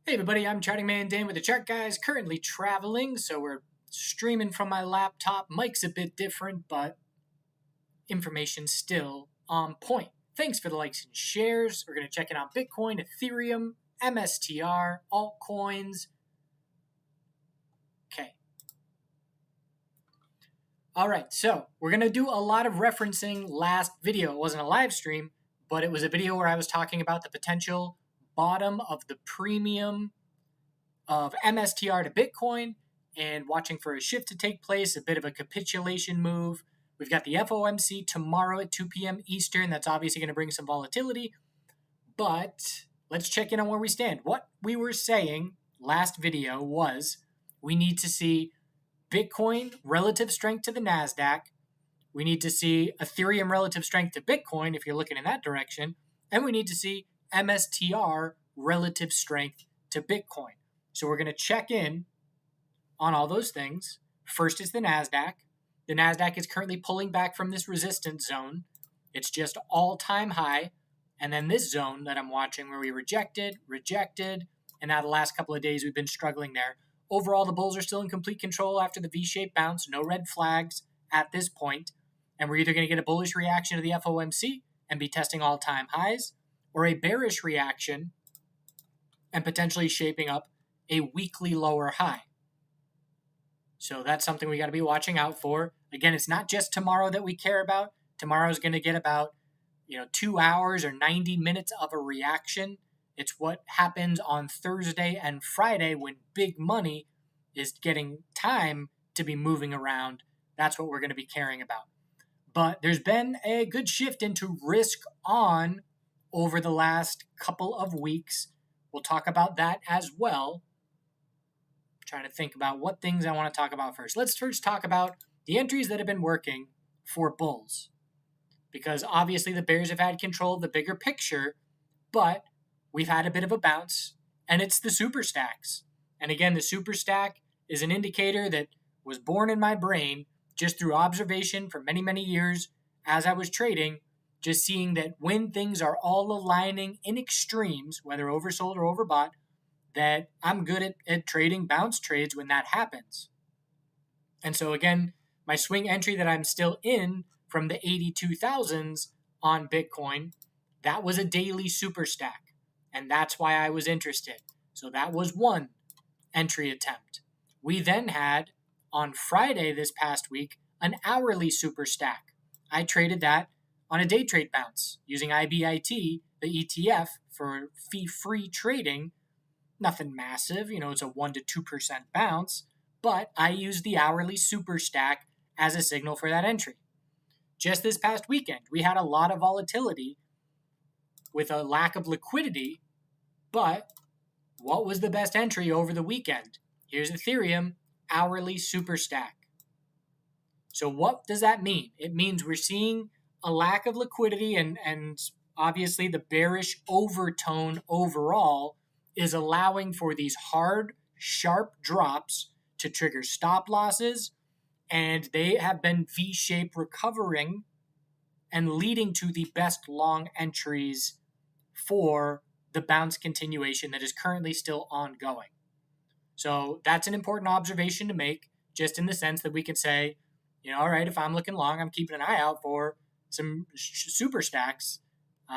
Hey everybody, I'm Charting Man Dan with the Chart Guys, currently traveling, so we're streaming from my laptop. Mic's a bit different, but information still on point. Thanks for the likes and shares. We're going to check in on Bitcoin, Ethereum, MSTR, altcoins. Okay. All right, so we're going to do a lot of referencing last video. It wasn't a live stream, but it was a video where I was talking about the potential bottom of the premium of MSTR to Bitcoin and watching for a shift to take place, a bit of a capitulation move. We've got the FOMC tomorrow at 2 p.m. Eastern. That's obviously going to bring some volatility, but let's check in on where we stand. What we were saying last video was we need to see Bitcoin relative strength to the NASDAQ. We need to see Ethereum relative strength to Bitcoin if you're looking in that direction. And we need to see MSTR relative strength to Bitcoin. So we're going to check in on all those things. First is the NASDAQ. The NASDAQ is currently pulling back from this resistance zone. It's just all-time high. And then this zone that I'm watching where we rejected, and now the last couple of days we've been struggling there. Overall, the bulls are still in complete control after the V-shaped bounce. No red flags at this point. And we're either going to get a bullish reaction to the FOMC and be testing all-time highs, or a bearish reaction and potentially shaping up a weekly lower high. So that's something we got to be watching out for. Again, it's not just tomorrow that we care about. Tomorrow's going to get about 2 hours or 90 minutes of a reaction. It's what happens on Thursday and Friday when big money is getting time to be moving around. That's what we're going to be caring about. But there's been a good shift into risk on over the last couple of weeks. We'll talk about that as well. I'm trying to think about what things I want to talk about first. Let's first talk about the entries that have been working for bulls. Because obviously the bears have had control of the bigger picture, but we've had a bit of a bounce, and it's the super stacks. And again, the super stack is an indicator that was born in my brain just through observation for many, many years as I was trading, just seeing that when things are all aligning in extremes, whether oversold or overbought, that I'm good at trading bounce trades when that happens. And so again, my swing entry that I'm still in from the 82,000s on Bitcoin, that was a daily super stack. And that's why I was interested. So that was one entry attempt. We then had, on Friday this past week, an hourly super stack. I traded that on a day trade bounce using IBIT, the ETF, for fee-free trading. Nothing massive, it's a 1% to 2% bounce, but I used the hourly super stack as a signal for that entry. Just this past weekend, we had a lot of volatility with a lack of liquidity, but what was the best entry over the weekend? Here's Ethereum, hourly super stack. So what does that mean? It means we're seeing a lack of liquidity and obviously the bearish overtone overall is allowing for these hard, sharp drops to trigger stop losses, and they have been V-shaped recovering and leading to the best long entries for the bounce continuation that is currently still ongoing. So that's an important observation to make, just in the sense that we can say, all right, if I'm looking long, I'm keeping an eye out for some super stacks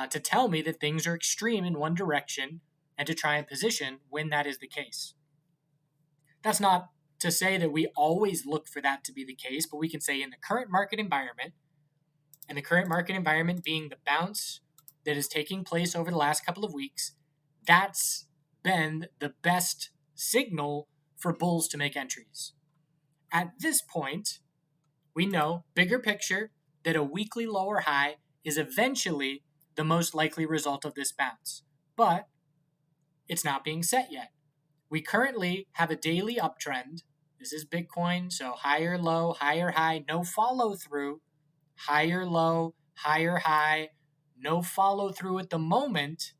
to tell me that things are extreme in one direction and to try and position when that is the case. That's not to say that we always look for that to be the case, but we can say in the current market environment, and the current market environment being the bounce that is taking place over the last couple of weeks, that's been the best signal for bulls to make entries. At this point, we know, bigger picture, that a weekly lower high is eventually the most likely result of this bounce. But it's not being set yet. We currently have a daily uptrend. This is Bitcoin, so higher low, higher high, no follow through, higher low, higher high, no follow through at the moment.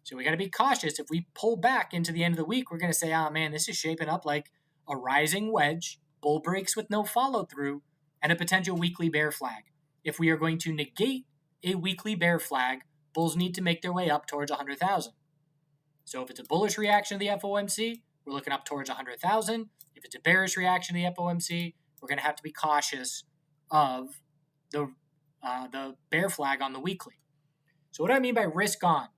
So we got to be cautious. If we pull back into the end of the week, we're going to say, oh man, this is shaping up like a rising wedge, bull breaks with no follow through, and a potential weekly bear flag. If we are going to negate a weekly bear flag, bulls need to make their way up towards 100,000. So if it's a bullish reaction to the FOMC, we're looking up towards 100,000. If it's a bearish reaction to the FOMC, we're going to have to be cautious of the bear flag on the weekly. So what do I mean by risk on?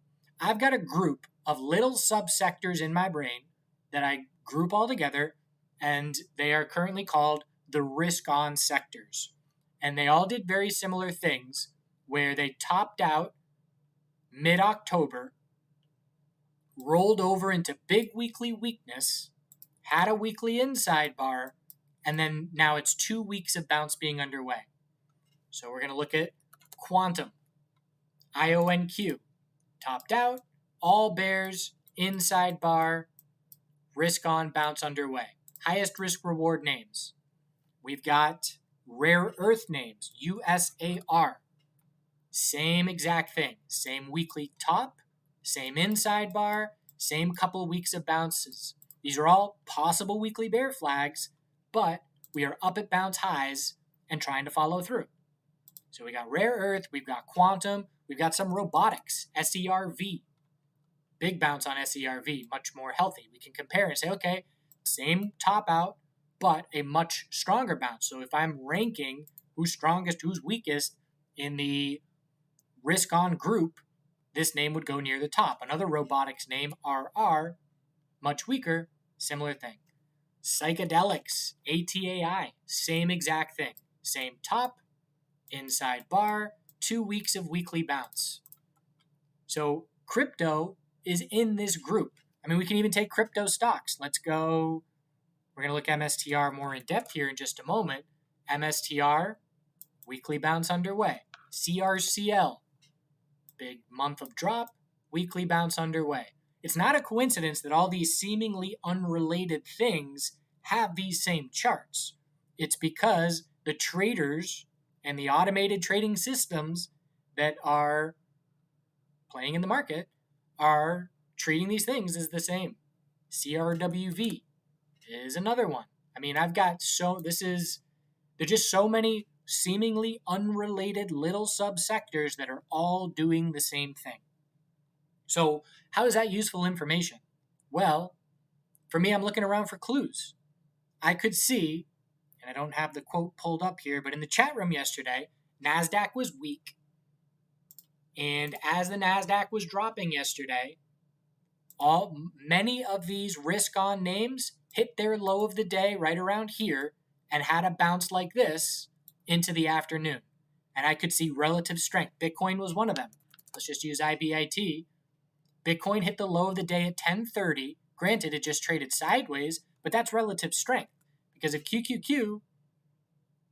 I've got a group of little subsectors in my brain that I group all together, and they are currently called the risk on sectors. And they all did very similar things where they topped out mid-October, rolled over into big weekly weakness, had a weekly inside bar, and then now it's 2 weeks of bounce being underway. So we're going to look at Quantum, IONQ, topped out, all bears, inside bar, risk on, bounce underway. Highest risk reward names. We've got rare earth names, USAR. Same exact thing. Same weekly top, same inside bar, same couple weeks of bounces. These are all possible weekly bear flags, but we are up at bounce highs and trying to follow through. So we got rare earth, we've got quantum, we've got some robotics, SERV. Big bounce on SERV, much more healthy. We can compare and say, okay, same top out, but a much stronger bounce. So if I'm ranking who's strongest, who's weakest in the risk on group, this name would go near the top. Another robotics name, RR, much weaker, similar thing. Psychedelics, ATAI, same exact thing. Same top, inside bar, 2 weeks of weekly bounce. So crypto is in this group. I mean, we can even take crypto stocks. Let's go. We're going to look at MSTR more in depth here in just a moment. MSTR, weekly bounce underway. CRCL, big month of drop, weekly bounce underway. It's not a coincidence that all these seemingly unrelated things have these same charts. It's because the traders and the automated trading systems that are playing in the market are treating these things as the same. CRWV is another one. I mean, there's just so many seemingly unrelated little subsectors that are all doing the same thing. So how is that useful information? Well, for me, I'm looking around for clues. I could see, and I don't have the quote pulled up here, but in the chat room yesterday, NASDAQ was weak. And as the NASDAQ was dropping yesterday, many of these risk-on names hit their low of the day right around here and had a bounce like this into the afternoon. And I could see relative strength. Bitcoin was one of them. Let's just use IBIT. Bitcoin hit the low of the day at 1030. Granted, it just traded sideways, but that's relative strength. Because if QQQ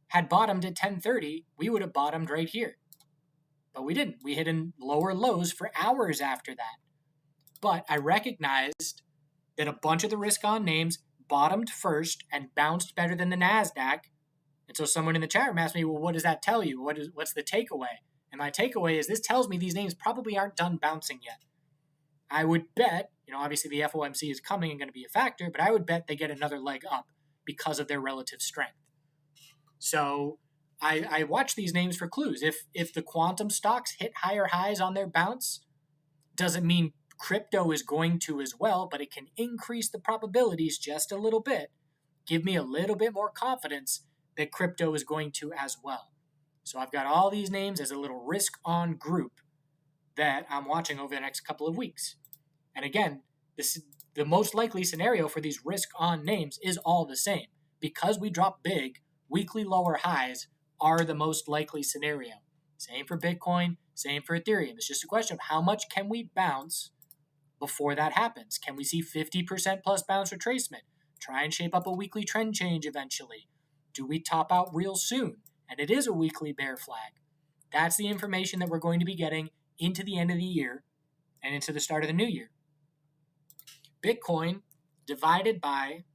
had bottomed at 1030, we would have bottomed right here. But we didn't. We hit in lower lows for hours after that. But I recognized that a bunch of the risk-on names bottomed first and bounced better than the NASDAQ. And so someone in the chat room asked me, well, what does that tell you? What's the takeaway? And my takeaway is this tells me these names probably aren't done bouncing yet. I would bet, obviously the FOMC is coming and going to be a factor, but I would bet they get another leg up because of their relative strength. So I watch these names for clues. If the quantum stocks hit higher highs on their bounce, doesn't mean crypto is going to as well, but it can increase the probabilities just a little bit, give me a little bit more confidence that crypto is going to as well. So I've got all these names as a little risk-on group that I'm watching over the next couple of weeks. And again, the most likely scenario for these risk-on names is all the same. Because we drop big, weekly lower highs are the most likely scenario. Same for Bitcoin, same for Ethereum. It's just a question of how much can we bounce before that happens. Can we see 50% plus bounce retracement? Try and shape up a weekly trend change eventually. Do we top out real soon? And it is a weekly bear flag. That's the information that we're going to be getting into the end of the year and into the start of the new year. Bitcoin divided by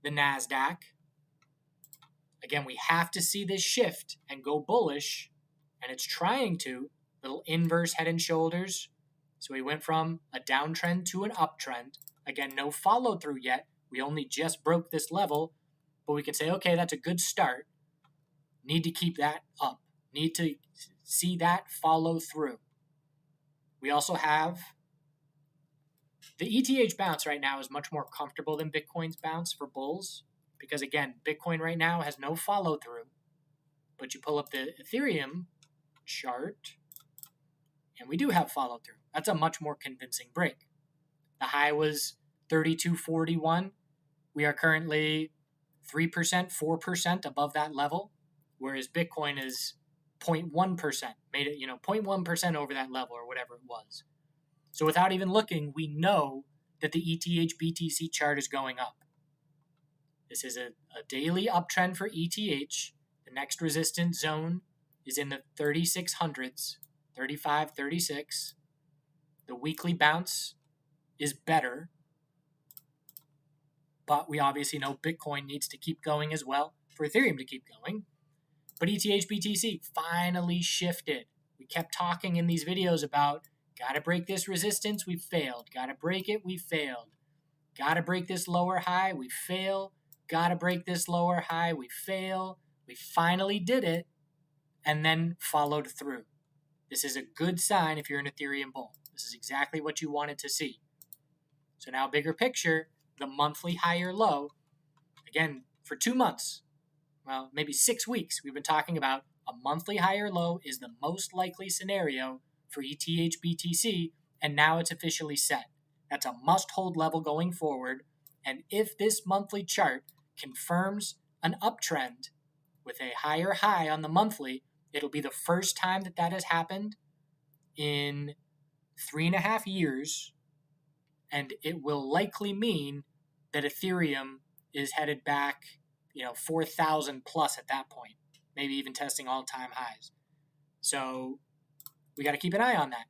the NASDAQ. Again, we have to see this shift and go bullish, and it's trying to. Little inverse head and shoulders. So we went from a downtrend to an uptrend. Again, no follow through yet. We only just broke this level, but we can say, okay, that's a good start. Need to keep that up. Need to see that follow through. We also have The ETH bounce right now is much more comfortable than Bitcoin's bounce for bulls because, again, Bitcoin right now has no follow through. But you pull up the Ethereum chart, and we do have follow through. That's a much more convincing break. The high was 32.41. We are currently 3%, 4% above that level, whereas Bitcoin is 0.1%, made it, 0.1% over that level or whatever it was. So without even looking, we know that the ETHBTC chart is going up. This is a daily uptrend for ETH. The next resistance zone is in the 3600s, 35, 36. The weekly bounce is better, but we obviously know Bitcoin needs to keep going as well for Ethereum to keep going. But ETHBTC finally shifted. We kept talking in these videos about gotta break this resistance, we failed. Gotta break it, we failed. Gotta break this lower high, we fail. Gotta break this lower high, we fail. We finally did it and then followed through. This is a good sign if you're an Ethereum bull. This is exactly what you wanted to see. So now bigger picture, the monthly higher low, again, for 2 months, well, maybe 6 weeks, we've been talking about a monthly higher low is the most likely scenario for ETHBTC, and now it's officially set. That's a must-hold level going forward, and if this monthly chart confirms an uptrend with a higher high on the monthly, it'll be the first time that that has happened in 3.5 years, and it will likely mean that Ethereum is headed back, 4,000 plus at that point, maybe even testing all-time highs. So we got to keep an eye on that.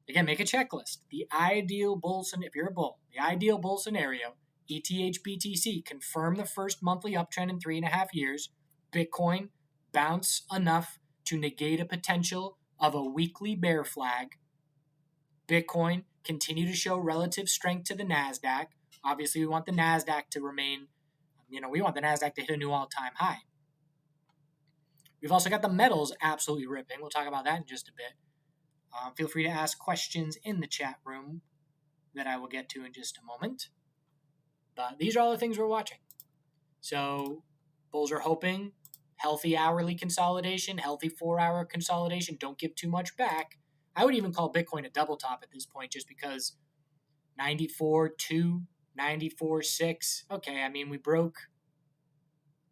Again, make a checklist. The ideal bull scenario, if you're a bull, the ideal bull scenario, ETHBTC, confirm the first monthly uptrend in 3.5 years, Bitcoin bounce enough to negate a potential of a weekly bear flag, Bitcoin continue to show relative strength to the NASDAQ. Obviously, we want the NASDAQ to remain, we want the NASDAQ to hit a new all-time high. We've also got the metals absolutely ripping. We'll talk about that in just a bit. Feel free to ask questions in the chat room that I will get to in just a moment. But these are all the things we're watching. So bulls are hoping healthy hourly consolidation, healthy 4-hour consolidation. Don't give too much back. I would even call Bitcoin a double top at this point just because 94.2, 94.6. Okay, we broke,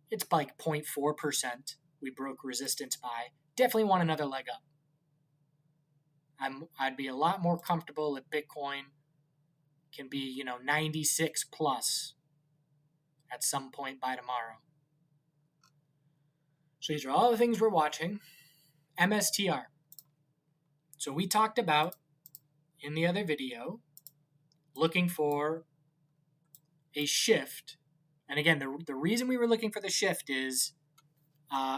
it's like 0.4%. We broke resistance by. Definitely want another leg up. I'd be a lot more comfortable if Bitcoin can be, 96 plus at some point by tomorrow. So these are all the things we're watching. MSTR. So we talked about, in the other video, looking for a shift. And again, the reason we were looking for the shift is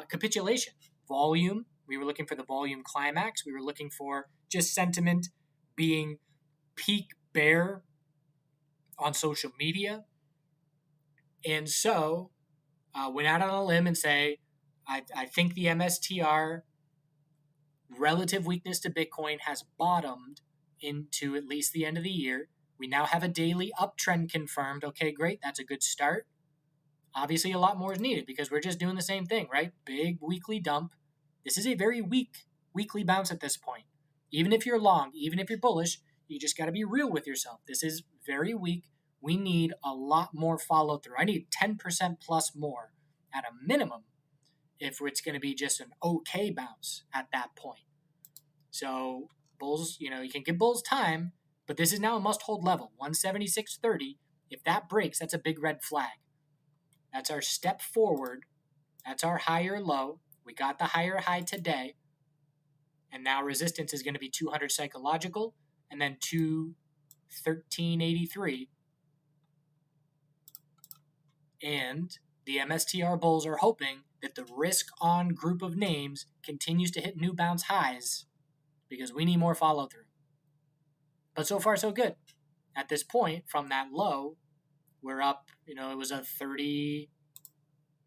capitulation. Volume. We were looking for the volume climax. We were looking for just sentiment being peak bear on social media. And so went out on a limb and say, I think the MSTR relative weakness to Bitcoin has bottomed into at least the end of the year. We now have a daily uptrend confirmed. Okay, great. That's a good start. Obviously, a lot more is needed because we're just doing the same thing, right? Big weekly dump. This is a very weak weekly bounce at this point. Even if you're long, even if you're bullish, you just got to be real with yourself. This is very weak. We need a lot more follow through. I need 10% plus more at a minimum if it's going to be just an okay bounce at that point. So bulls, you can give bulls time, but this is now a must-hold level, 176.30. If that breaks, that's a big red flag. That's our step forward. That's our higher low. We got the higher high today. And now resistance is going to be 200 psychological and then 213.83. And the MSTR bulls are hoping that the risk-on group of names continues to hit new bounce highs because we need more follow-through. But so far, so good. At this point, from that low, we're up, it was a 30,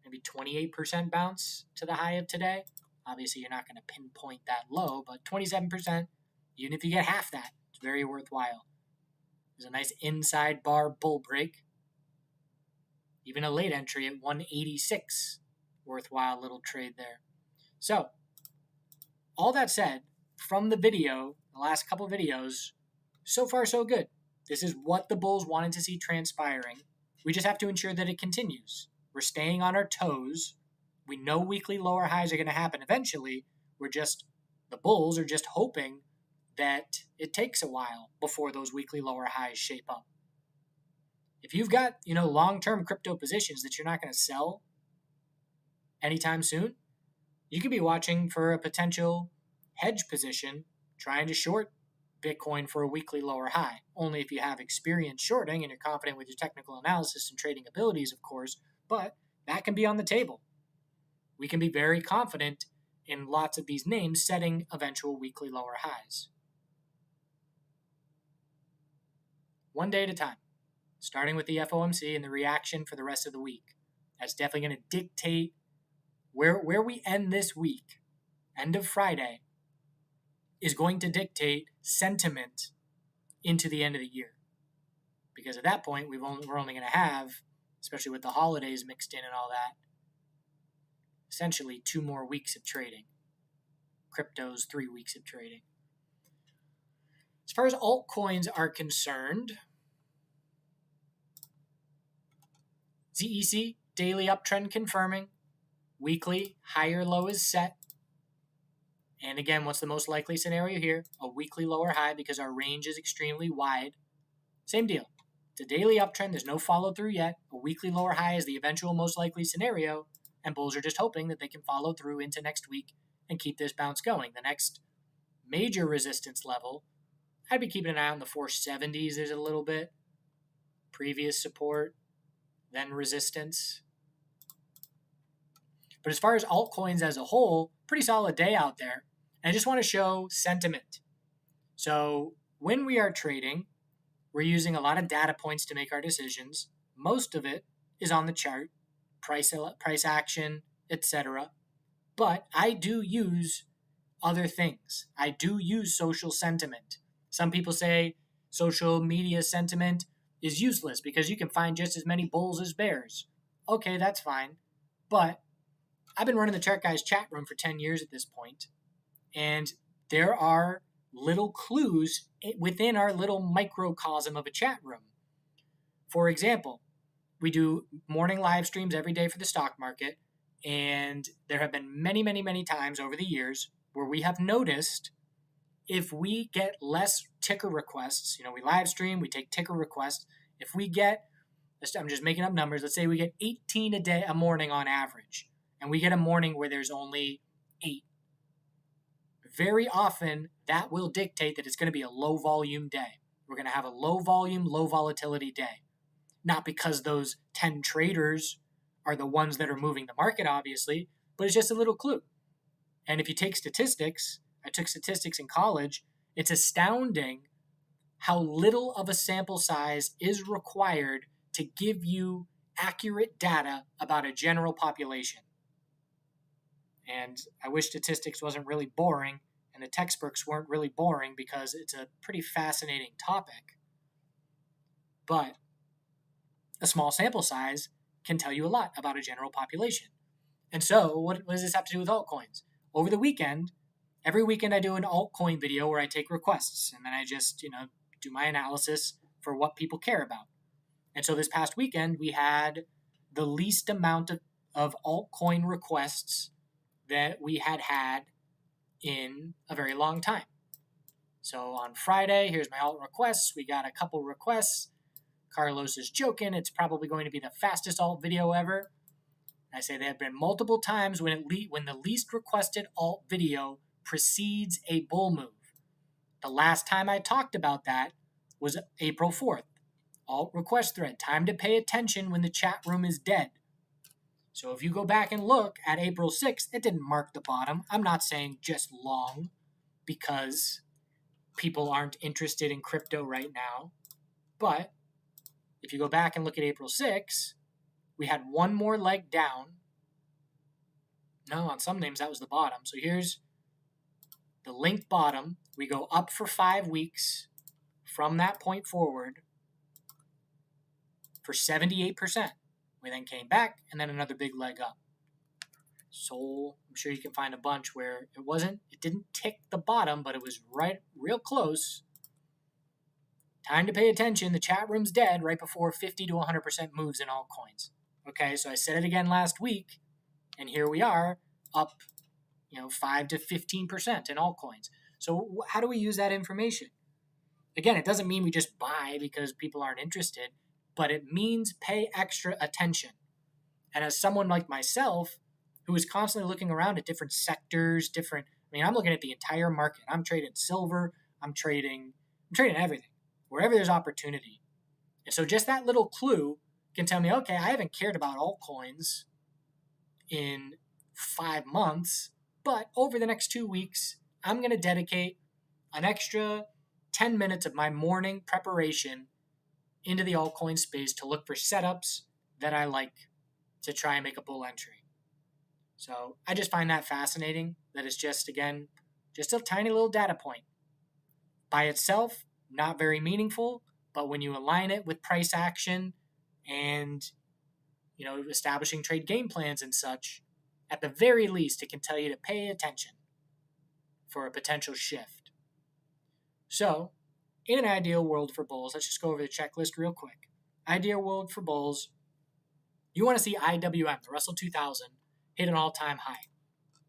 maybe 28% bounce to the high of today. Obviously, you're not going to pinpoint that low, but 27%, even if you get half that, it's very worthwhile. There's a nice inside bar bull break. Even a late entry at 186. Worthwhile little trade there. So, all that said, from the video, the last couple videos, so far so good. This is what the bulls wanted to see transpiring. We just have to ensure that it continues. We're staying on our toes. We know weekly lower highs are going to happen eventually. The bulls are just hoping that it takes a while before those weekly lower highs shape up. If you've got, long-term crypto positions that you're not going to sell anytime soon, you could be watching for a potential hedge position trying to short Bitcoin for a weekly lower high. Only if you have experience shorting and you're confident with your technical analysis and trading abilities, of course, but that can be on the table. We can be very confident in lots of these names setting eventual weekly lower highs. One day at a time, starting with the FOMC and the reaction for the rest of the week. That's definitely going to dictate where we end this week. End of Friday is going to dictate sentiment into the end of the year. Because at that point, we're only going to have, especially with the holidays mixed in and all that, essentially 2 more weeks of trading. Crypto's 3 weeks of trading. As far as altcoins are concerned, ZEC, daily uptrend confirming. Weekly, higher low is set. And again, what's the most likely scenario here? A weekly lower high because our range is extremely wide. Same deal. It's a daily uptrend. There's no follow through yet. A weekly lower high is the eventual most likely scenario. And bulls are just hoping that they can follow through into next week and keep this bounce going. The next major resistance level, I'd be keeping an eye on the 470s. There's a little bit. Previous support, then resistance. But as far as altcoins as a whole, pretty solid day out there. And I just want to show sentiment. So when we are trading, we're using a lot of data points to make our decisions. Most of it is on the chart, price action, etc. But I do use other things. I do use social sentiment. Some people say social media sentiment is useless because you can find just as many bulls as bears. Okay, that's fine. But I've been running the Chart Guys chat room for 10 years at this point, and there are little clues within our little microcosm of a chat room. For example, we do morning live streams every day for the stock market, and there have been many, many, many times over the years where we have noticed if we get less ticker requests, we live stream, we take ticker requests. If we get, I'm just making up numbers, let's say we get 18 a morning on average, and we get a morning where there's only 8. Very often, that will dictate that it's going to be a low volume day. We're going to have a low volume, low volatility day. Not because those 10 traders are the ones that are moving the market, obviously, but it's just a little clue. And if you take statistics, I took statistics in college, it's astounding how little of a sample size is required to give you accurate data about a general population. And I wish statistics wasn't really boring and the textbooks weren't really boring because it's a pretty fascinating topic. But a small sample size can tell you a lot about a general population. And so what does this have to do with altcoins? Over the weekend, every weekend I do an altcoin video where I take requests and then I just, do my analysis for what people care about. And so this past weekend, we had the least amount of altcoin requests that we had in a very long time. So on Friday, here's my alt requests. We got a couple requests. Carlos is joking. It's probably going to be the fastest alt video ever. I say there have been multiple times when the least requested alt video precedes a bull move. The last time I talked about that was April 4th. Alt request thread. Time to pay attention when the chat room is dead. So if you go back and look at April 6th, it didn't mark the bottom. I'm not saying just long because people aren't interested in crypto right now. But if you go back and look at April 6th, we had one more leg down. No, on some names that was the bottom. So here's the linked bottom. We go up for 5 weeks from that point forward. for 78%. We then came back, and then another big leg up. So I'm sure you can find a bunch where it didn't tick the bottom, but it was real close. Time to pay attention. The chat room's dead right before 50 to 100% moves in altcoins. Okay, so I said it again last week, and here we are, up 5 to 15% in altcoins. So how do we use that information? Again, it doesn't mean we just buy because people aren't interested, but it means pay extra attention. And as someone like myself, who is constantly looking around at different sectors, I'm looking at the entire market. I'm trading silver, I'm trading everything, wherever there's opportunity. And so just that little clue can tell me, okay, I haven't cared about altcoins in 5 months, but over the next 2 weeks, I'm going to dedicate an extra 10 minutes of my morning preparation into the altcoin space to look for setups that I like to try and make a bull entry. So I just find that fascinating, that it's just a tiny little data point. By itself, not very meaningful, but when you align it with price action and establishing trade game plans and such, at the very least, it can tell you to pay attention for a potential shift. So, in an ideal world for bulls, let's just go over the checklist real quick. Ideal world for bulls, you want to see IWM, the Russell 2000, hit an all-time high.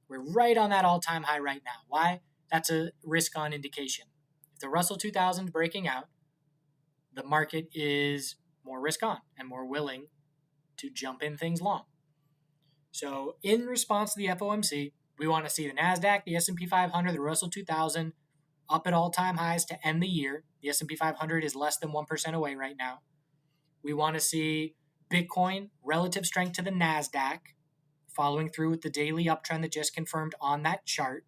We're right on that all-time high right now. Why? That's a risk-on indication. If the Russell 2000 breaking out, the market is more risk-on and more willing to jump in things long. So in response to the FOMC, we want to see the NASDAQ, the S&P 500, the Russell 2000 up at all-time highs to end the year. The S&P 500 is less than 1% away right now. We want to see Bitcoin, relative strength to the NASDAQ, following through with the daily uptrend that just confirmed on that chart.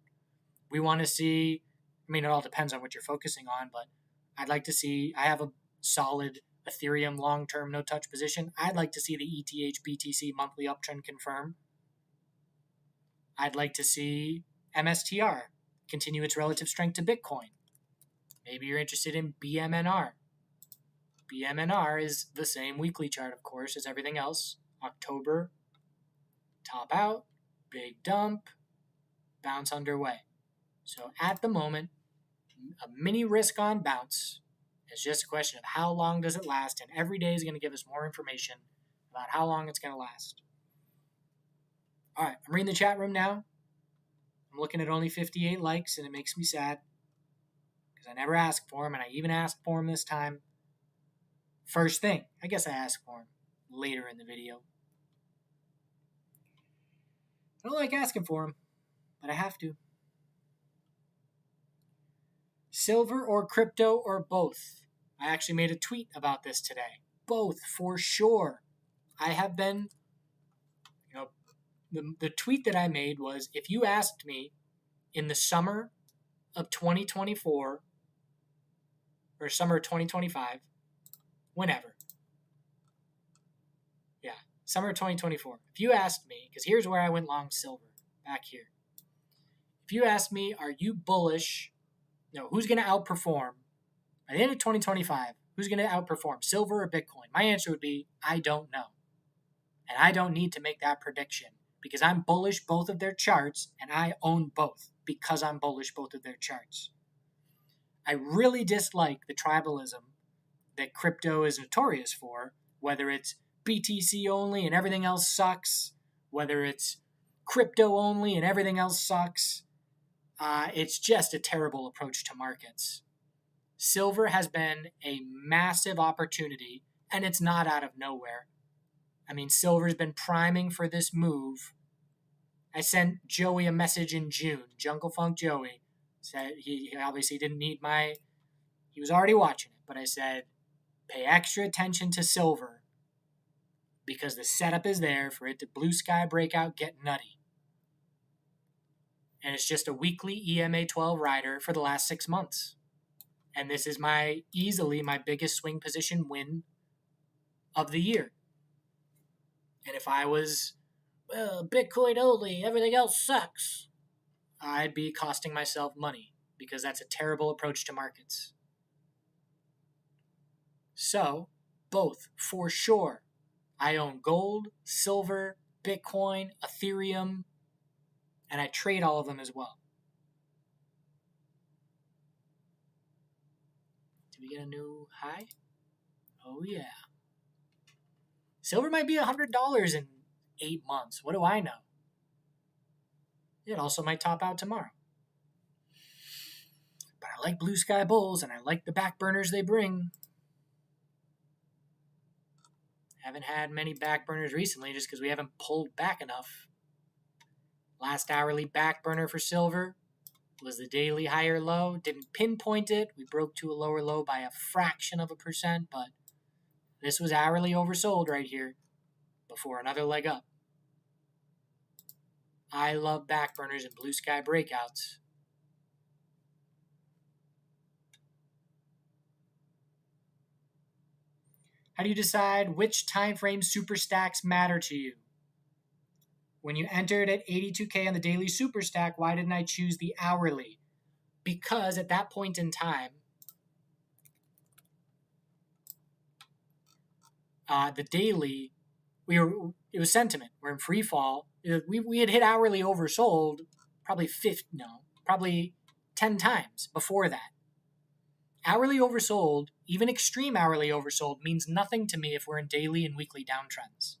We want to see, it all depends on what you're focusing on, but I have a solid Ethereum long-term no-touch position. I'd like to see the ETHBTC monthly uptrend confirm. I'd like to see MSTR continue its relative strength to Bitcoin. Maybe you're interested in BMNR. BMNR is the same weekly chart, of course, as everything else. October, top out, big dump, bounce underway. So at the moment, a mini risk-on bounce. It's just a question of how long does it last, and every day is going to give us more information about how long it's going to last. All right, I'm reading the chat room now. I'm looking at only 58 likes, and it makes me sad because I never asked for them, and I even asked for them this time. First thing, I guess I asked for them later in the video. I don't like asking for them, but I have to. Silver or crypto or both? I actually made a tweet about this today. Both, for sure. I have been, the tweet that I made was, if you asked me in the summer of 2024, or summer of 2025, whenever. Yeah, summer of 2024. If you asked me, because here's where I went long silver, back here. If you asked me, are you bullish? Who's going to outperform? By the end of 2025, who's going to outperform, silver or Bitcoin? My answer would be, I don't know. And I don't need to make that prediction because I'm bullish both of their charts and I own both because I'm bullish both of their charts. I really dislike the tribalism that crypto is notorious for, whether it's BTC only and everything else sucks, whether it's crypto only and everything else sucks. It's just a terrible approach to markets. Silver has been a massive opportunity, and it's not out of nowhere. Silver's been priming for this move. I sent Joey a message in June, Jungle Funk Joey. Said he obviously didn't need he was already watching it, but I said, pay extra attention to silver because the setup is there for it to blue sky breakout, get nutty. And it's just a weekly EMA 12 rider for the last 6 months. And this is easily my biggest swing position win of the year. And if I was, Bitcoin only, everything else sucks, I'd be costing myself money because that's a terrible approach to markets. So, both for sure. I own gold, silver, Bitcoin, Ethereum, and I trade all of them as well. Did we get a new high? Oh, yeah. Silver might be $100 in 8 months. What do I know? It also might top out tomorrow. But I like blue sky bulls, and I like the back burners they bring. Haven't had many back burners recently just because we haven't pulled back enough. Last hourly back burner for silver was the daily higher low. Didn't pinpoint it. We broke to a lower low by a fraction of a percent, but this was hourly oversold right here before another leg up. I love back burners and blue sky breakouts. How do you decide which time frame super stacks matter to you? When you entered at 82K on the daily super stack, why didn't I choose the hourly? Because at that point in time, the daily, it was sentiment. We're in free fall. We had hit hourly oversold probably 10 times before that. Hourly oversold, even extreme hourly oversold, means nothing to me if we're in daily and weekly downtrends.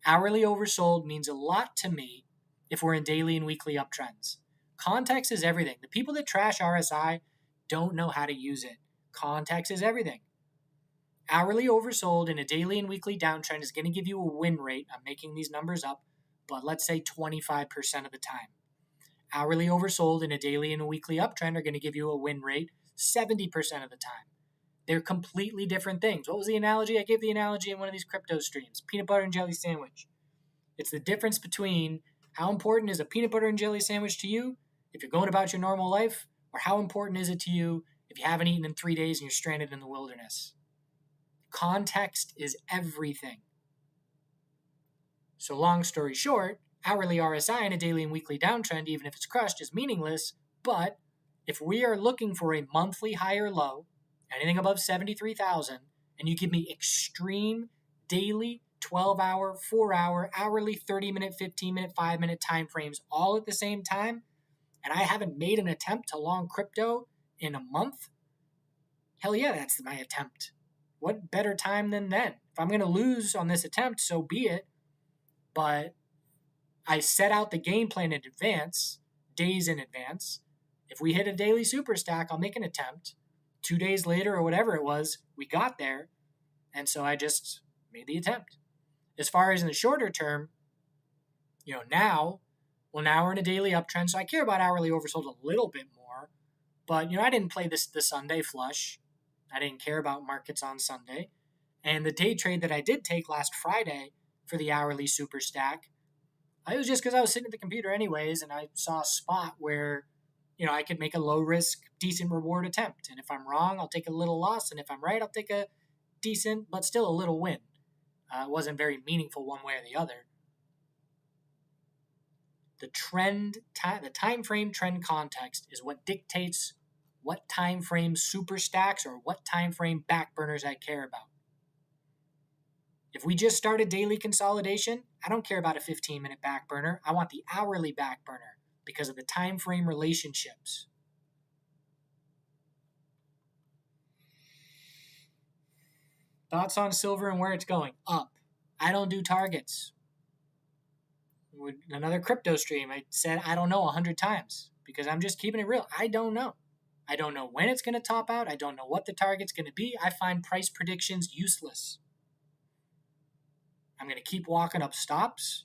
Hourly oversold means a lot to me if we're in daily and weekly uptrends. Context is everything. The people that trash RSI don't know how to use it. Context is everything. Hourly oversold in a daily and weekly downtrend is going to give you a win rate. I'm making these numbers up, but let's say 25% of the time. Hourly oversold in a daily and a weekly uptrend are going to give you a win rate 70% of the time. They're completely different things. What was the analogy? I gave the analogy in one of these crypto streams. Peanut butter and jelly sandwich. It's the difference between how important is a peanut butter and jelly sandwich to you if you're going about your normal life, or how important is it to you if you haven't eaten in 3 days and you're stranded in the wilderness. Context is everything. So long story short, hourly RSI in a daily and weekly downtrend, even if it's crushed, is meaningless. But if we are looking for a monthly higher low, anything above 73,000, and you give me extreme daily, 12-hour, 4-hour, hourly, 30-minute, 15-minute, 5-minute time frames all at the same time, and I haven't made an attempt to long crypto in a month, hell yeah, that's my attempt. What better time than then? If I'm going to lose on this attempt, so be it. But I set out the game plan in advance, days in advance. If we hit a daily super stack, I'll make an attempt. 2 days later or whatever it was, we got there. And so I just made the attempt. As far as in the shorter term, now we're in a daily uptrend, so I care about hourly oversold a little bit more. But, I didn't play the Sunday flush. I didn't care about markets on Sunday. And the day trade that I did take last Friday for the hourly super stack, it was just because I was sitting at the computer anyways, and I saw a spot where, I could make a low risk, decent reward attempt. And if I'm wrong, I'll take a little loss. And if I'm right, I'll take a decent, but still a little win. It wasn't very meaningful one way or the other. The time frame trend context is what dictates what time frame super stacks or what time frame back burners I care about. If we just started daily consolidation, I don't care about a 15-minute back burner. I want the hourly back burner because of the time frame relationships. Thoughts on silver and where it's going? Up. I don't do targets. With another crypto stream, I said I don't know 100 times because I'm just keeping it real. I don't know. I don't know when it's going to top out. I don't know what the target's going to be. I find price predictions useless. I'm going to keep walking up stops.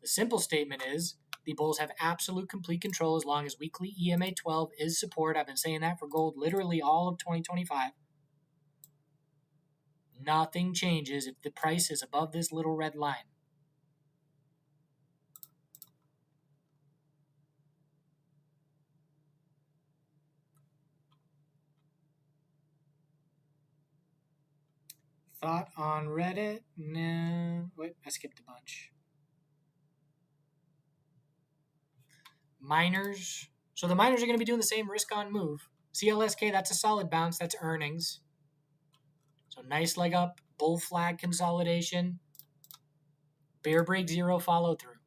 The simple statement is the bulls have absolute complete control as long as weekly EMA 12 is support. I've been saying that for gold literally all of 2025. Nothing changes if the price is above this little red line. Thought on Reddit? No. Wait, I skipped a bunch. Miners. So the miners are going to be doing the same risk on move. CLSK, that's a solid bounce. That's earnings. So nice leg up, bull flag consolidation, bear break 0 follow through.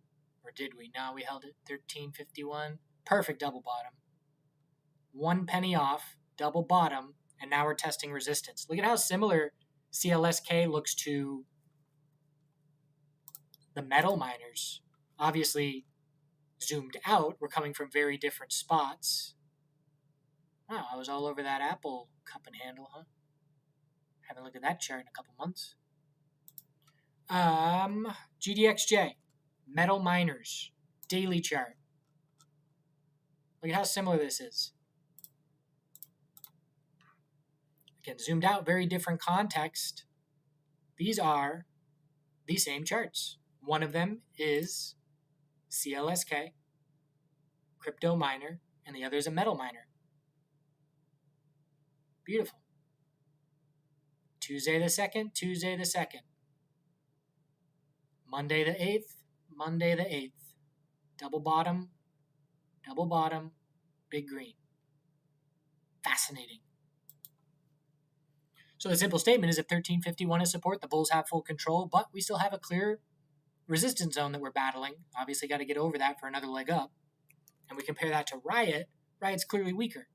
Or did we? No, we held it 13.51. Perfect double bottom. 1 penny off, double bottom, and now we're testing resistance. Look at how similar CLSK looks to the metal miners. Obviously, zoomed out, we're coming from very different spots. Wow, I was all over that Apple cup and handle, huh? Haven't looked at that chart in a couple months. GDXJ, metal miners, daily chart. Look at how similar this is. Again, zoomed out, very different context. These are the same charts. One of them is CLSK, crypto miner, and the other is a metal miner. Beautiful. Tuesday the 2nd, Tuesday the 2nd. Monday the 8th, Monday the 8th. Double bottom, big green. Fascinating. So the simple statement is if 1351 is support, the bulls have full control, but we still have a clear resistance zone that we're battling. Obviously got to get over that for another leg up. And we compare that to Riot. Riot's clearly weaker.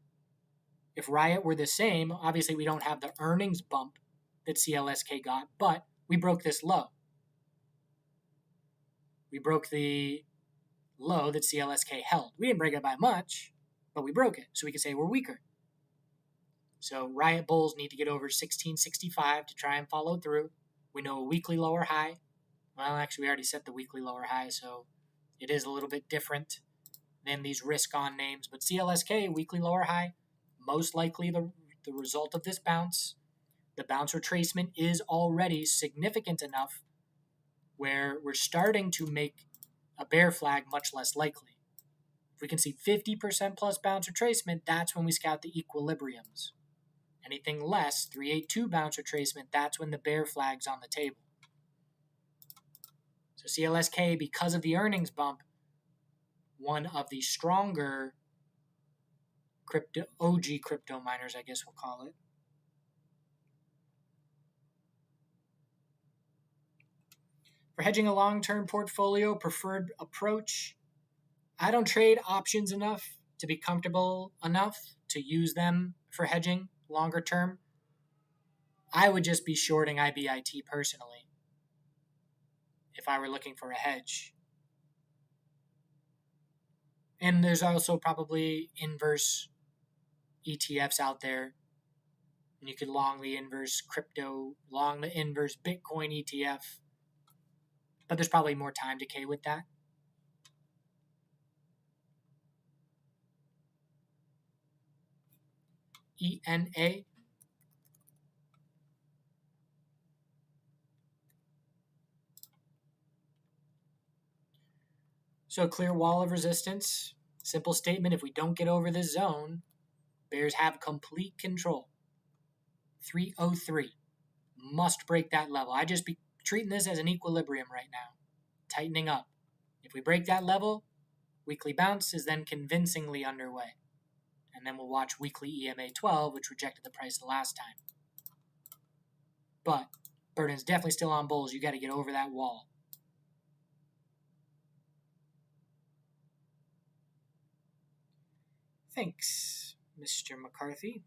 If Riot were the same, obviously we don't have the earnings bump that CLSK got, but we broke this low. We broke the low that CLSK held. We didn't break it by much, but we broke it, so we can say we're weaker. So Riot bulls need to get over 1665 to try and follow through. We know a weekly lower high. Well, actually, we already set the weekly lower high, so it is a little bit different than these risk-on names. But CLSK, weekly lower high, most likely the result of this bounce. The bounce retracement is already significant enough where we're starting to make a bear flag much less likely. If we can see 50% plus bounce retracement, that's when we scout the equilibriums. Anything less, 382 bounce retracement, that's when the bear flag's on the table. So CLSK, because of the earnings bump, one of the stronger OG crypto miners, I guess we'll call it. For hedging a long-term portfolio, preferred approach, I don't trade options enough to be comfortable enough to use them for hedging longer term. I would just be shorting IBIT personally if I were looking for a hedge. And there's also probably inverse ETFs out there. And you could long the inverse crypto, long the inverse Bitcoin ETF. But there's probably more time decay with that. ENA. So clear wall of resistance. Simple statement, if we don't get over this zone, bears have complete control. 303. Must break that level. I just be treating this as an equilibrium right now. Tightening up. If we break that level, weekly bounce is then convincingly underway. And then we'll watch weekly EMA 12, which rejected the price the last time. But burden's definitely still on bulls. You got to get over that wall. Thanks, Mr. McCarthy.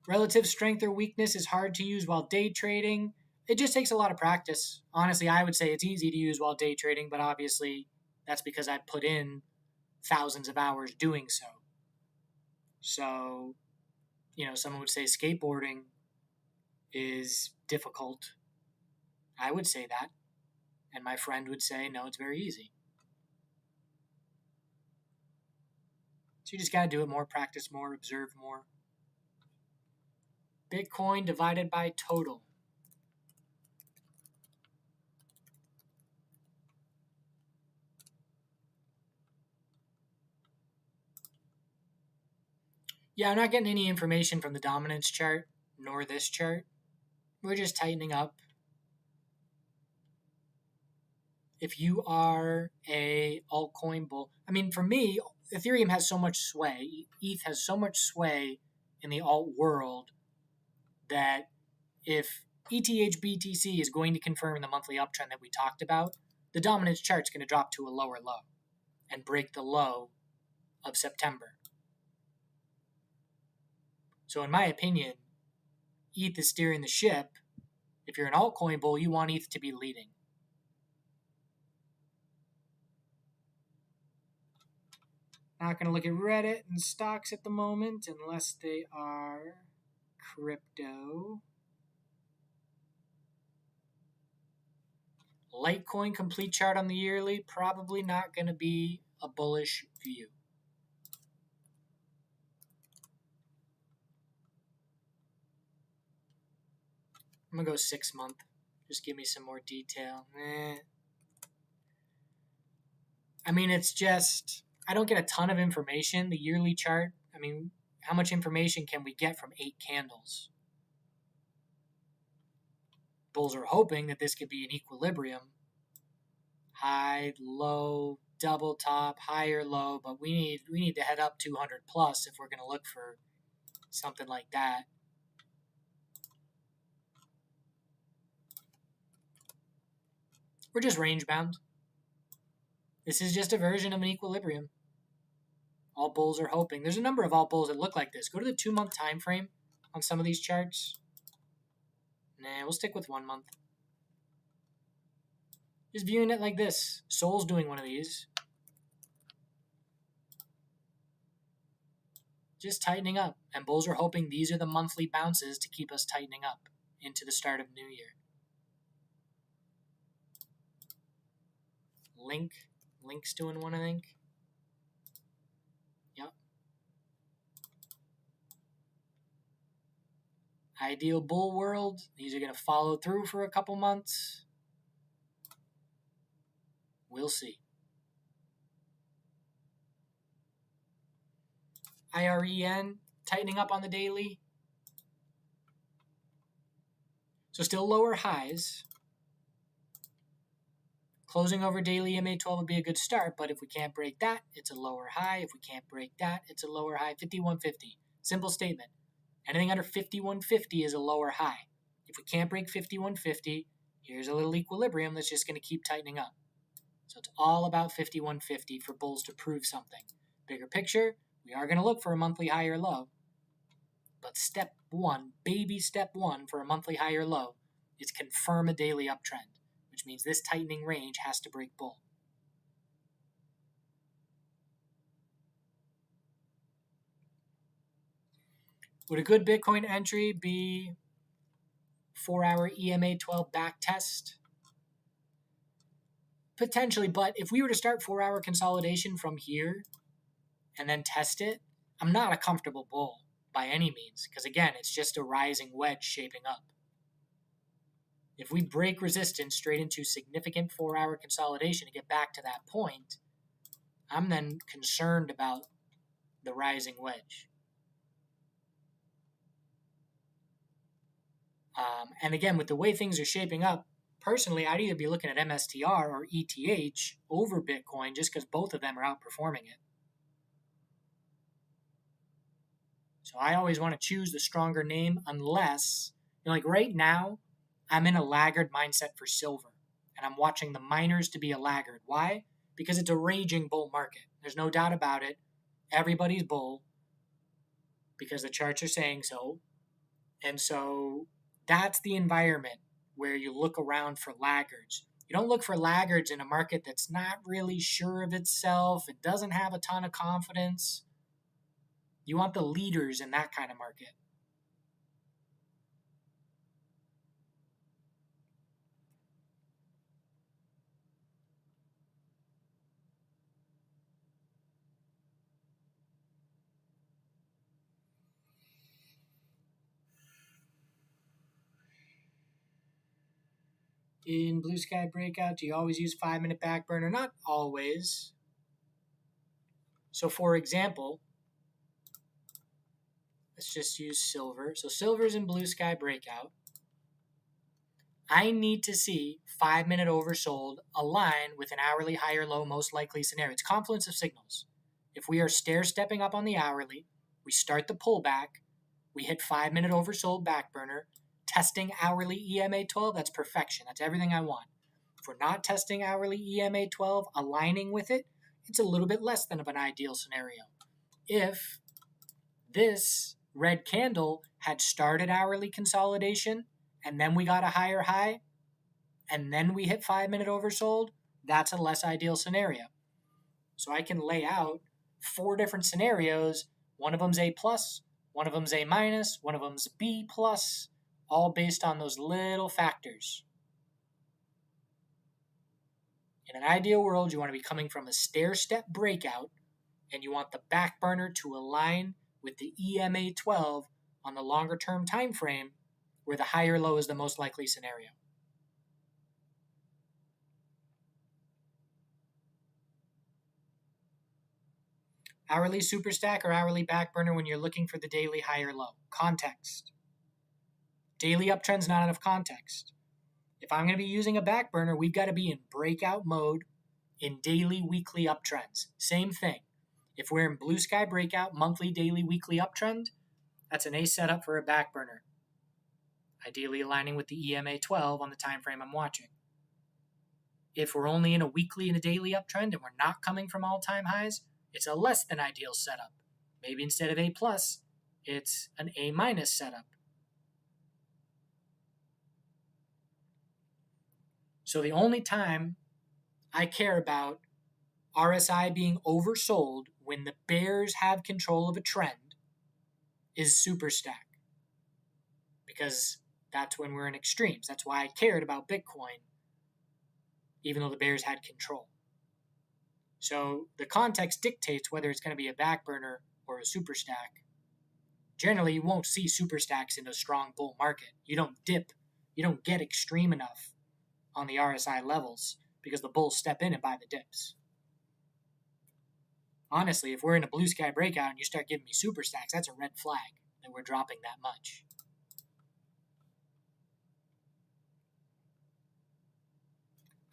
Relative strength or weakness is hard to use while day trading. It just takes a lot of practice. Honestly, I would say it's easy to use while day trading, but obviously that's because I put in thousands of hours doing so. So, someone would say skateboarding is difficult. I would say that. And my friend would say, no, it's very easy. So you just got to do it more, practice more, observe more. Bitcoin divided by total. Yeah, I'm not getting any information from the dominance chart, nor this chart. We're just tightening up. If you are a altcoin bull, for me, Ethereum has so much sway, ETH has so much sway in the alt world that if ETHBTC is going to confirm the monthly uptrend that we talked about, the dominance chart's going to drop to a lower low and break the low of September. So in my opinion, ETH is steering the ship. If you're an altcoin bull, you want ETH to be leading. Not going to look at Reddit and stocks at the moment unless they are crypto. Litecoin complete chart on the yearly, probably not going to be a bullish view. I'm going to go 6 month. Just give me some more detail. I mean, it's just, I don't get a ton of information. The yearly chart, I mean, how much information can we get from 8 candles? Bulls are hoping that this could be an equilibrium. High, low, double top, higher, low, but we need to head up 200 plus if we're going to look for something like that. We're just range bound. This is just a version of an equilibrium. All bulls are hoping. There's a number of alt bulls that look like this. Go to the 2 month time frame on some of these charts. Nah, we'll stick with 1 month. Just viewing it like this. Sol's doing one of these. Just tightening up. And bulls are hoping these are the monthly bounces to keep us tightening up into the start of New Year. Link's doing one, I think. Yep. Ideal bull world. These are going to follow through for a couple months. We'll see. IREN tightening up on the daily. So still lower highs. Closing over daily MA12 would be a good start, but if we can't break that, it's a lower high. If we can't break that, it's a lower high. 5150. Simple statement. Anything under 5150 is a lower high. If we can't break 5150, here's a little equilibrium that's just going to keep tightening up. So it's all about 5150 for bulls to prove something. Bigger picture, we are going to look for a monthly high or low. But step one, baby step one for a monthly high or low is confirm a daily uptrend, which means this tightening range has to break bull. Would a good Bitcoin entry be 4-hour EMA12 back test? Potentially, but if we were to start 4-hour consolidation from here and then test it, I'm not a comfortable bull by any means, because again, it's just a rising wedge shaping up. If we break resistance straight into significant 4-hour consolidation to get back to that point, I'm then concerned about the rising wedge. And again, with the way things are shaping up, personally, I'd either be looking at MSTR or ETH over Bitcoin just because both of them are outperforming it. So I always want to choose the stronger name unless, like right now, I'm in a laggard mindset for silver. And I'm watching the miners to be a laggard. Why? Because it's a raging bull market. There's no doubt about it. Everybody's bull because the charts are saying so. And so that's the environment where you look around for laggards. You don't look for laggards in a market that's not really sure of itself. It doesn't have a ton of confidence. You want the leaders in that kind of market. In Blue Sky Breakout, do you always use 5-minute back burner? Not always. So for example, let's just use silver. So silver's in Blue Sky Breakout. I need to see 5-minute oversold align with an hourly high or low most likely scenario. It's confluence of signals. if we are stair-stepping up on the hourly, we start the pullback, we hit 5-minute oversold back burner, testing hourly EMA 12, that's perfection. That's everything I want. If we're not testing hourly EMA 12, aligning with it, it's a little bit less than of an ideal scenario. If this red candle had started hourly consolidation and then we got a higher high and then we hit 5-minute oversold, that's a less ideal scenario. So I can lay out 4 different scenarios. One of them's A plus, one of them's A minus, one of them's B plus, all based on those little factors. In an ideal world, you want to be coming from a stair-step breakout and you want the back burner to align with the EMA 12 on the longer term time frame where the higher low is the most likely scenario. Hourly superstack or hourly back burner when you're looking for the daily high or low. Context. Daily uptrend's not enough context. If I'm going to be using a back burner, we've got to be in breakout mode in daily, weekly uptrends. Same thing. If we're in blue sky breakout, monthly, daily, weekly uptrend, that's an A setup for a back burner. Ideally aligning with the EMA 12 on the time frame I'm watching. If we're only in a weekly and a daily uptrend and we're not coming from all-time highs, it's a less than ideal setup. Maybe instead of A plus, it's an A minus setup. So the only time I care about RSI being oversold when the bears have control of a trend is superstack. Because that's when we're in extremes. That's why I cared about Bitcoin, even though the bears had control. So the context dictates whether it's going to be a back burner or a superstack. Generally, you won't see superstacks in a strong bull market. You don't dip. You don't get extreme enough on the RSI levels because the bulls step in and buy the dips. Honestly, if we're in a blue sky breakout and you start giving me superstacks, that's a red flag that we're dropping that much.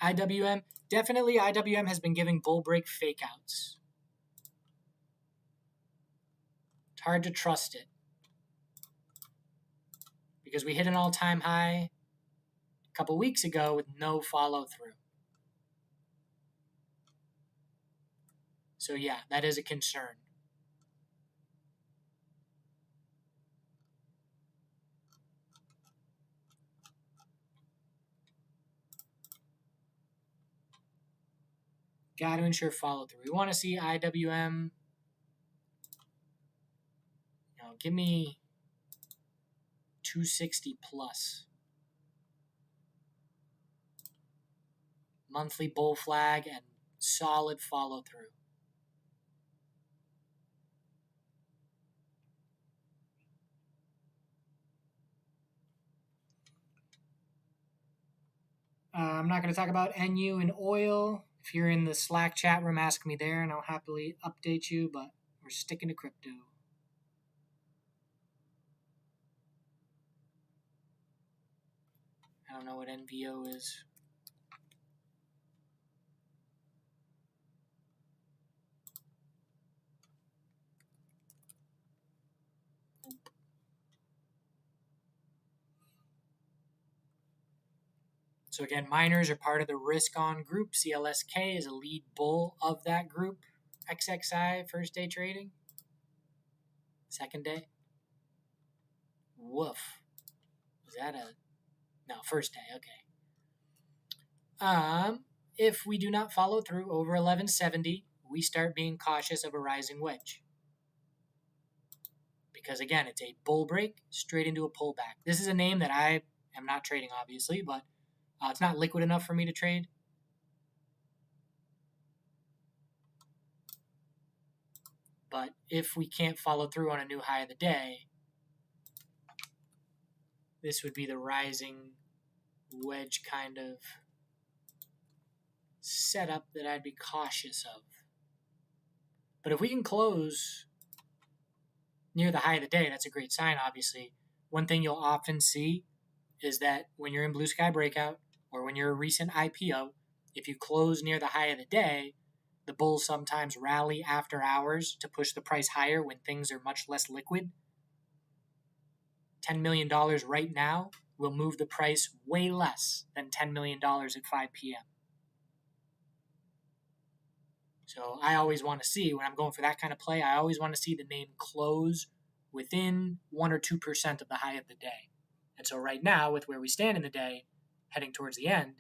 IWM, definitely IWM has been giving bull break fake outs. It's hard to trust it because we hit an all-time high a couple weeks ago with no follow-through. So yeah, that is a concern. Got to ensure follow-through. We want to see IWM. Give me 260 plus. Monthly bull flag and solid follow-through. I'm not going to talk about NU and oil. If you're in the Slack chat room, ask me there and I'll happily update you, but we're sticking to crypto. I don't know what NVO is. So again, miners are part of the risk-on group. CLSK is a lead bull of that group. XXI, first day trading. Second day. Woof. Was that a... No, first day, okay. If we do not follow through over 1170, we start being cautious of a rising wedge. Because again, it's a bull break straight into a pullback. This is a name that I am not trading, obviously, but it's not liquid enough for me to trade. But if we can't follow through on a new high of the day, this would be the rising wedge kind of setup that I'd be cautious of. But if we can close near the high of the day, that's a great sign, obviously. One thing you'll often see is that when you're in blue sky breakout or when you're a recent IPO, if you close near the high of the day, the bulls sometimes rally after hours to push the price higher when things are much less liquid. $10 million right now will move the price way less than $10 million at 5 p.m. So I always want to see, when I'm going for that kind of play, I always want to see the name close within 1 or 2% of the high of the day. And so right now, with where we stand in the day, heading towards the end,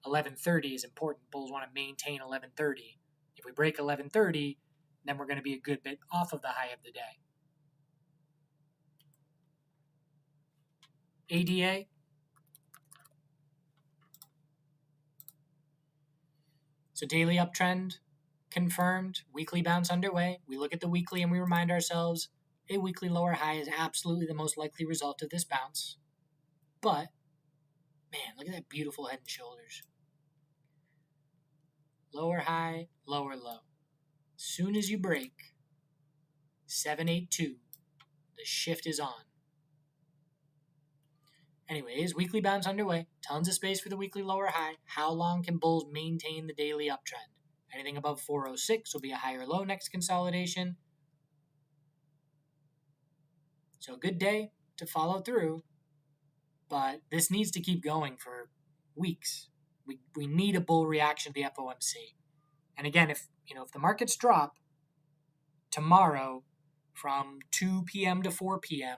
1130 is important. Bulls want to maintain 1130. If we break 1130, then we're going to be a good bit off of the high of the day. ADA. So daily uptrend confirmed, weekly bounce underway. We look at the weekly and we remind ourselves a weekly lower high is absolutely the most likely result of this bounce. But, man, look at that beautiful head and shoulders. Lower high, lower low. Soon as you break 782, the shift is on. Anyways, weekly bounce underway. Tons of space for the weekly lower high. How long can bulls maintain the daily uptrend? Anything above 406 will be a higher low next consolidation. So a good day to follow through, but this needs to keep going for weeks. We need a bull reaction to the FOMC. And again, if the markets drop tomorrow from 2 p.m. to 4 p.m.,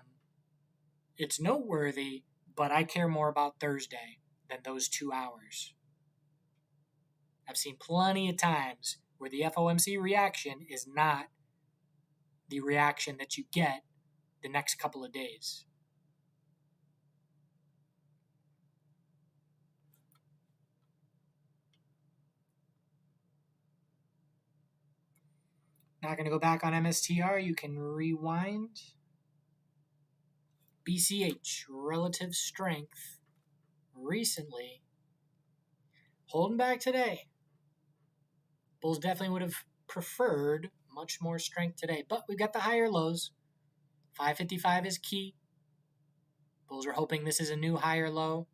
it's noteworthy, but I care more about Thursday than those 2 hours. I've seen plenty of times where the FOMC reaction is not the reaction that you get the next couple of days. Not going to go back on MSTR. You can rewind. BCH, relative strength, recently holding back today. Bulls definitely would have preferred much more strength today, but we've got the higher lows. 555 is key. Bulls are hoping this is a new higher low.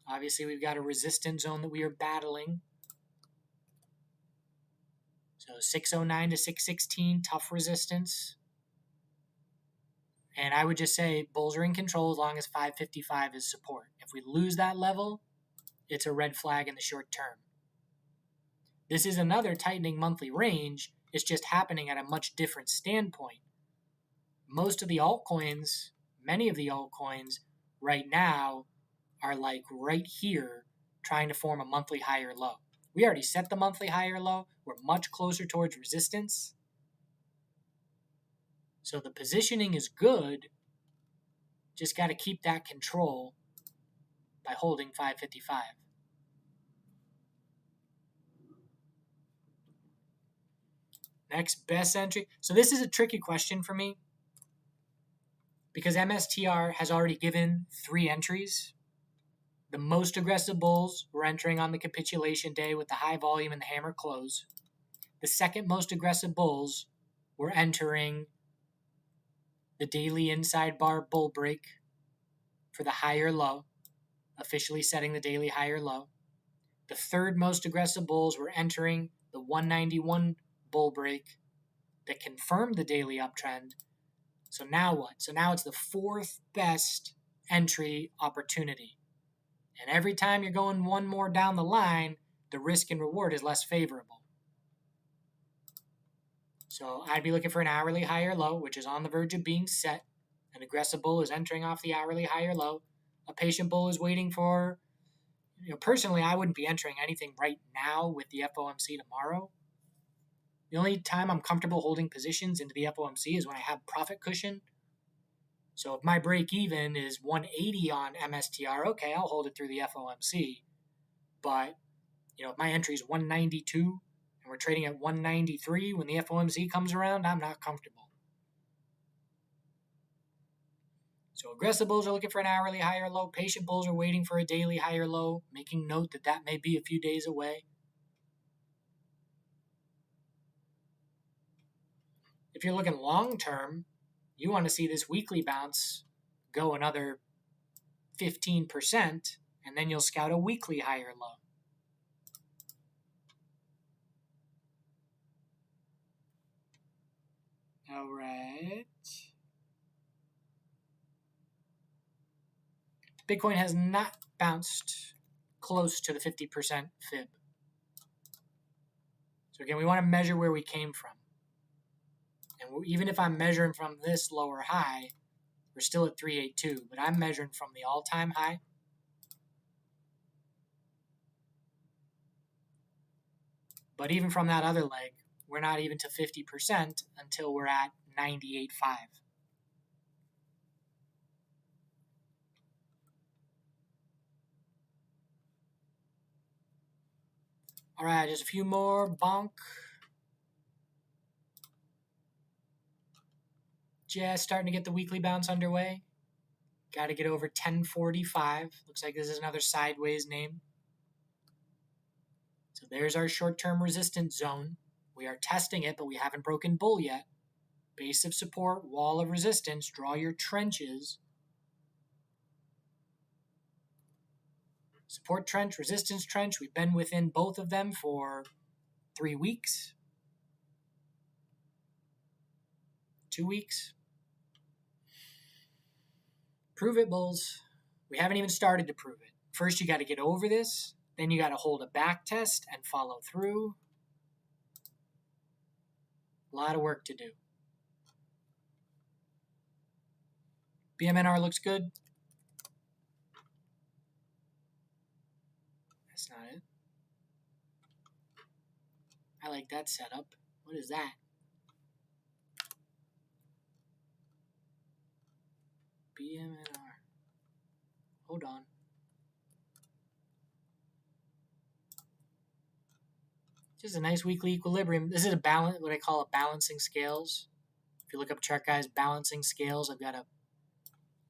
Obviously, we've got a resistance zone that we are battling. So 609 to 616, tough resistance. And I would just say bulls are in control as long as 555 is support. If we lose that level, it's a red flag in the short term. This is another tightening monthly range. It's just happening at a much different standpoint. Most of the altcoins, many of the altcoins right now are like right here trying to form a monthly higher low. We already set the monthly higher low. We're much closer towards resistance. So the positioning is good. Just got to keep that control by holding 555. Next best entry. So this is a tricky question for me because MSTR has already given 3 entries. The most aggressive bulls were entering on the capitulation day with the high volume and the hammer close. The second most aggressive bulls were entering the daily inside bar bull break for the higher low, officially setting the daily higher low. The third most aggressive bulls were entering the 191 bull break that confirmed the daily uptrend. So now what? So now it's the 4th best entry opportunity. And every time you're going one more down the line, the risk and reward is less favorable. So I'd be looking for an hourly higher low, which is on the verge of being set. An aggressive bull is entering off the hourly higher low. A patient bull is waiting for, personally, I wouldn't be entering anything right now with the FOMC tomorrow. The only time I'm comfortable holding positions into the FOMC is when I have profit cushion. So if my break even is 180 on MSTR, okay, I'll hold it through the FOMC. But, if my entry is 192 and we're trading at 193 when the FOMC comes around, I'm not comfortable. So aggressive bulls are looking for an hourly higher low. Patient bulls are waiting for a daily higher low, making note that that may be a few days away. If you're looking long term, you want to see this weekly bounce go another 15%, and then you'll scout a weekly higher low. Bitcoin has not bounced close to the 50% fib. So again, we want to measure where we came from. And even if I'm measuring from this lower high, we're still at 382, but I'm measuring from the all-time high. But even from that other leg, we're not even to 50% until we're at 98.5. All right, just a few more. Bonk. Just starting to get the weekly bounce underway. Got to get over 1045. Looks like this is another sideways name. So there's our short-term resistance zone. We are testing it, but we haven't broken bull yet. Base of support, wall of resistance. Draw your trenches. Support trench, resistance trench. We've been within both of them for 3 weeks. 2 weeks. Prove it, bulls. We haven't even started to prove it. First, you got to get over this. Then you got to hold a back test and follow through. A lot of work to do. BMNR looks good. That's not it. I like that setup. What is that? BMNR. Hold on. Just a nice weekly equilibrium. This is a balance, what I call a balancing scales. If you look up chart guys, balancing scales, I've got a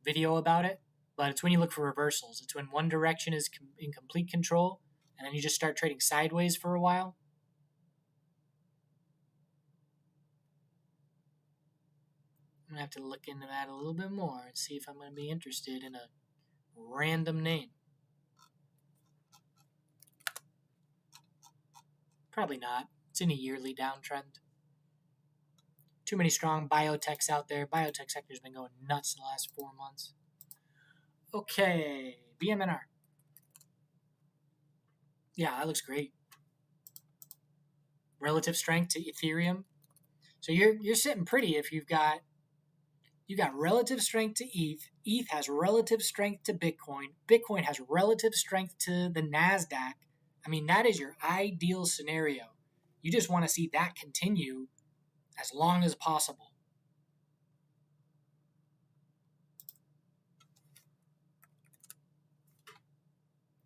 video about it. But it's when you look for reversals. It's when one direction is in complete control, and then you just start trading sideways for a while. I'm going to have to look into that a little bit more and see if I'm going to be interested in a random name. Probably not. It's in a yearly downtrend. Too many strong biotechs out there. Biotech sector's been going nuts the last 4 months. Okay, BMNR. Yeah, that looks great. Relative strength to Ethereum. So you're sitting pretty if you got relative strength to ETH. ETH has relative strength to Bitcoin. Bitcoin has relative strength to the NASDAQ. I mean, that is your ideal scenario. You just want to see that continue as long as possible.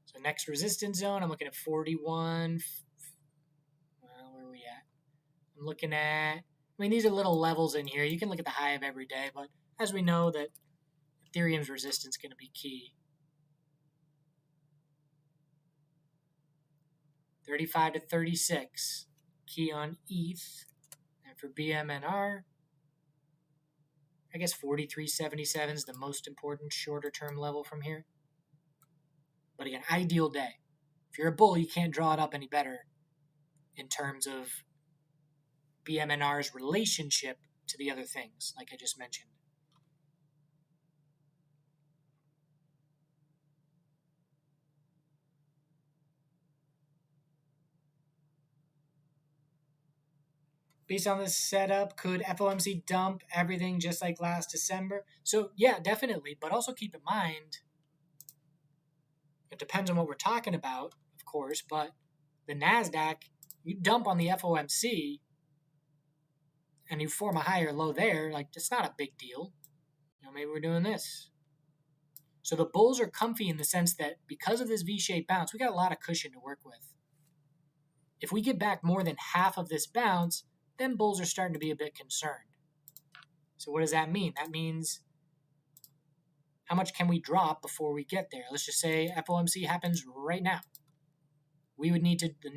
So next resistance zone, I'm looking at 41. Well, where are we at? I'm looking at, I mean, these are little levels in here. You can look at the high of every day, but as we know that Ethereum's resistance is going to be key. 35 to 36, key on ETH. And for BMNR, I guess 43.77 is the most important shorter term level from here. But again, ideal day. If you're a bull, you can't draw it up any better in terms of BMNR's relationship to the other things, like I just mentioned. Based on this setup, could FOMC dump everything just like last December? So yeah, definitely. But also keep in mind, it depends on what we're talking about, of course, but the NASDAQ, you dump on the FOMC and you form a higher low there, like it's not a big deal. You know, maybe we're doing this. So the bulls are comfy in the sense that because of this V-shaped bounce, we got a lot of cushion to work with. If we get back more than half of this bounce, then bulls are starting to be a bit concerned. So what does that mean? That means how much can we drop before we get there? Let's just say FOMC happens right now. The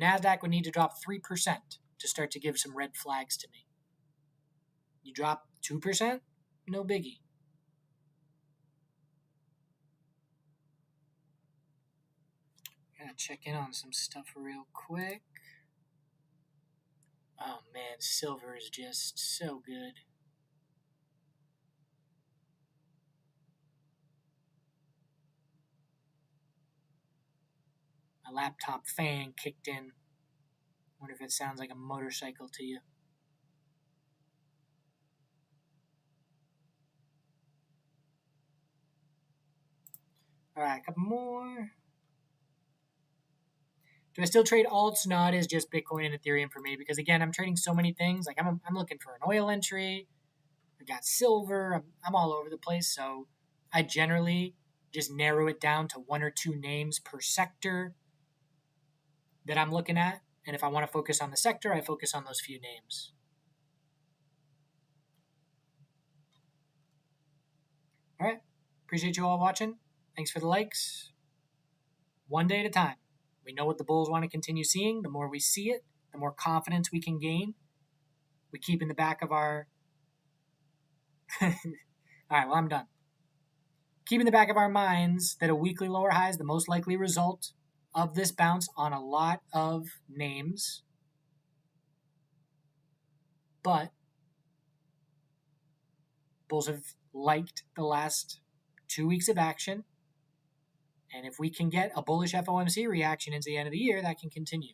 NASDAQ would need to drop 3% to start to give some red flags to me. You drop 2%? No biggie. Gotta check in on some stuff real quick. Oh man, silver is just so good. laptop fan kicked in. Wonder if it sounds like a motorcycle to you. All right, a couple more. Do I still trade alts? No, it is just Bitcoin and Ethereum for me because, again, I'm trading so many things. Like, I'm looking for an oil entry. I got silver. I'm all over the place. So I generally just narrow it down to 1 or 2 names per sector that I'm looking at. And if I want to focus on the sector, I focus on those few names. All right. Appreciate you all watching. Thanks for the likes. One day at a time. We know what the bulls want to continue seeing. The more we see it, the more confidence we can gain. We keep in the back of our... All right, well, I'm done. Keep in the back of our minds that a weekly lower high is the most likely result of this bounce on a lot of names. But bulls have liked the last 2 weeks of action. And if we can get a bullish FOMC reaction into the end of the year, that can continue.